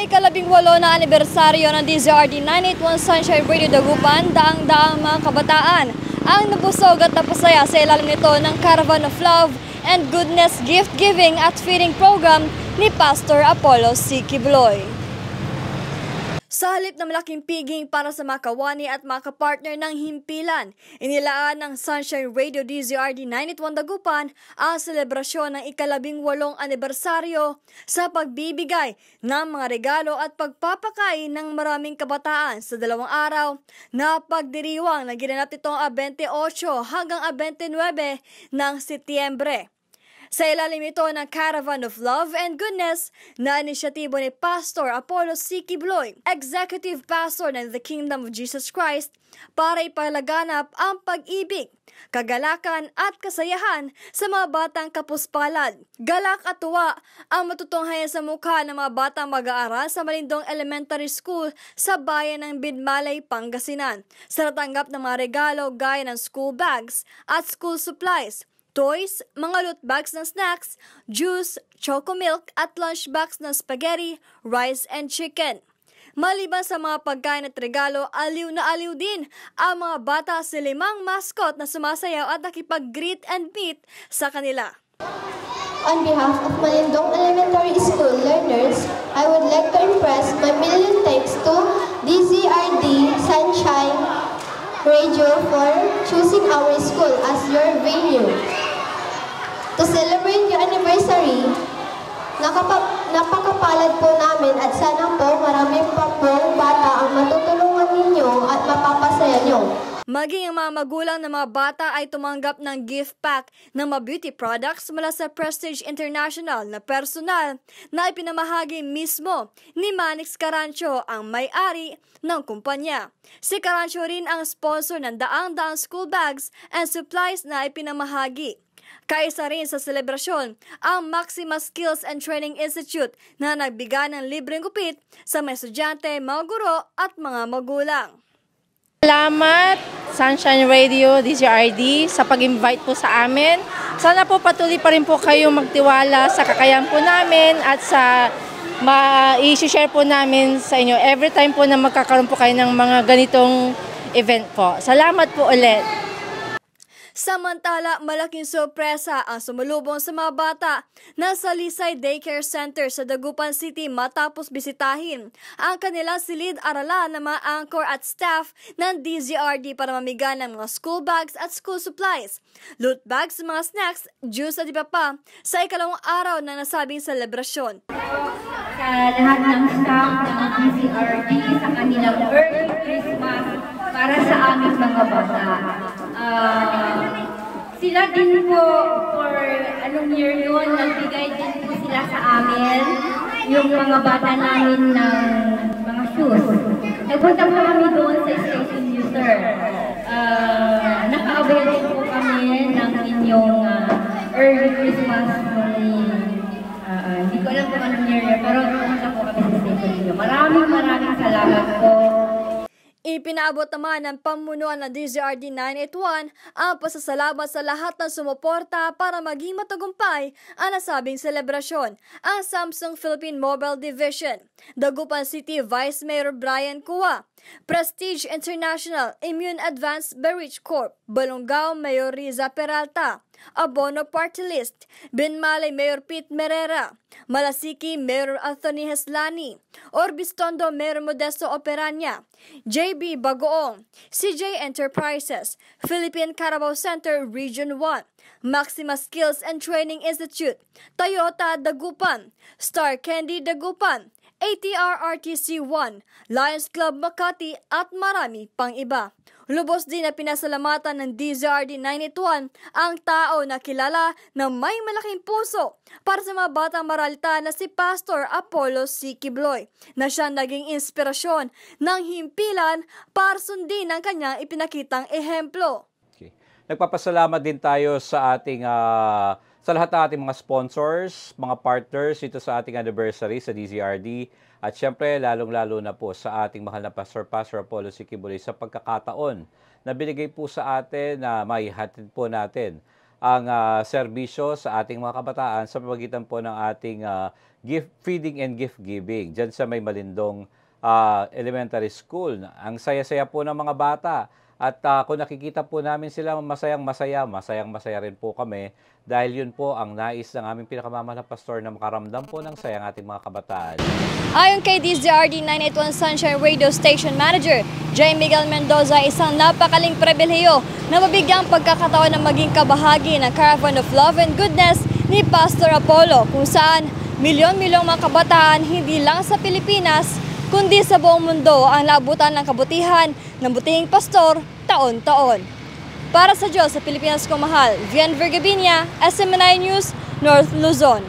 ikalabing-walo na anibersaryo ng DZRD 981 Sunshine Radio Dagupan, daang-daang mga kabataan ang nabusog at napasaya sa ilalim nito ng Caravan of Love and Goodness Gift Giving at Feeding Program ni Pastor Apollo C. Quibloy. Sa halip na malaking piging para sa mga kawani at mga kapartner ng himpilan, inilaan ng Sunshine Radio DZRD 981 Dagupan ang selebrasyon ng ikalabing-walong anibersaryo sa pagbibigay ng mga regalo at pagpapakain ng maraming kabataan sa 2 araw na pagdiriwang na ginanap nitong 28 hanggang 29 ng Setyembre. Sa ilalim ito ng Caravan of Love and Goodness na inisyatibo ni Pastor Apollo C. Quibloy, Executive Pastor ng The Kingdom of Jesus Christ, para ipalaganap ang pag-ibig, kagalakan at kasayahan sa mga batang kapuspalad. Galak at tuwa ang matutunghayan sa mukha ng mga batang mag-aaral sa Malindong Elementary School sa bayan ng Bidmalay, Pangasinan sa natanggap ng mga regalo gaya ng school bags at school supplies, toys, mga loot bags ng snacks, juice, choco milk at lunchbox ng spaghetti, rice and chicken. Maliban sa mga pagkain at regalo, aliw na aliw din ang mga bata sa 5 mascot na sumasayaw at nakipag-greet and meet sa kanila. On behalf of Malindong Elementary School learners, I would like to express my million thanks to DZRD Sunshine Radio for choosing our school as your venue. To celebrate your anniversary, napakapalad po namin at sana po marami pa pong bata ang matutulungan ninyo at mapapasaya nyo. Maging ang mga magulang ng mga bata ay tumanggap ng gift pack ng mga beauty products mula sa Prestige International na personal na ipinamahagi mismo ni Manix Carancho, ang may-ari ng kumpanya. Si Carancho rin ang sponsor ng daang-daang school bags and supplies na ipinamahagi. Kaisa rin sa selebrasyon ang Maxima Skills and Training Institute na nagbigay ng libreng gupit sa mga estudyante, mga guro at mga magulang. Salamat Sunshine Radio DZRD sa pag-invite po sa amin. Sana po patuloy pa rin po kayong magtiwala sa kakayahan po namin at sa i-share po namin sa inyo every time po na magkakaroon po kayo ng mga ganitong event po. Salamat po ulit. Samantala, malaking sorpresa ang sumulubong sa mga bata na sa Lisay Daycare Center sa Dagupan City matapos bisitahin ang kanilang silid-aralan ng mga anchor at staff ng DZRD para mamigay ng mga school bags at school supplies, loot bags, mga snacks, juice at iba pa sa ikalawang araw ng nasabing selebrasyon. Sa lahat ng staff ng DZRD sa kanilang early Christmas para sa aming mga bata. Sila din po, for anong year yun, nagbigay din po sila sa amin, yung mga bata namin ng mga shoes. Nagpunta po kami doon sa station user. Naka-avail din po kami ng inyong early Christmas hindi ko alam kung anong year yun, pero nagpunta po kami sa station user. Maraming salamat po. Ipinaabot naman ng pamunuan ng DZRD 981 ang pasasalamat sa lahat ng sumuporta para maging matagumpay ang nasabing selebrasyon. Ang Samsung Philippine Mobile Division, Dagupan City Vice Mayor Brian Cua, Prestige International Immune Advanced Beverage Corp, Balongao Mayor Riza Peralta, Abono Party List, Binmalay Mayor Pete Merera, Malasiki Mayor Anthony Heslani, Orbistondo Mayor Modesto Operanya, JB Bagoong, CJ Enterprises, Philippine Carabao Center Region 1, Maxima Skills and Training Institute, Toyota Dagupan, Star Candy Dagupan, ATR RTC 1, Lions Club Makati at marami pang iba. Lubos din na pinasalamatan ng DZRD 981 ang tao na kilala na may malaking puso para sa mga batang maralita na si Pastor Apollo C. Quibloy, na siya naging inspirasyon ng himpilan para sundin ang kanyang ipinakitang ehemplo. Okay. Nagpapasalamat din tayo sa ating sa lahat ng ating mga sponsors, mga partners ito sa ating anniversary sa DZRD. At syempre, lalong-lalo na po sa ating mahal na Pastor Apollo C. Quibloy sa pagkakataon na binigay po sa atin na maihatid po natin ang serbisyo sa ating mga kabataan sa pamamagitan po ng ating gift feeding and gift giving dyan sa may Malindong Elementary School. Ang saya-saya po ng mga bata at kung nakikita po namin sila masayang-masaya rin po kami dahil yun po ang nais ng aming pinakamamahal na pastor na makaramdam po ng saya ng ating mga kabataan. Ayon kay DZRD 981 Sunshine Radio Station Manager, J. Miguel Mendoza, isang napakaling pribilehiyo na mabigyang pagkakataon na maging kabahagi ng Caravan of Love and Goodness ni Pastor Apollo, kung saan milyon-milyong mga kabataan hindi lang sa Pilipinas, kundi sa buong mundo ang naabutan ng kabutihan ng butihing pastor taon-taon. Para sa Diyos sa Pilipinas ko mahal, Vian Vergabinia, SMNI News, North Luzon.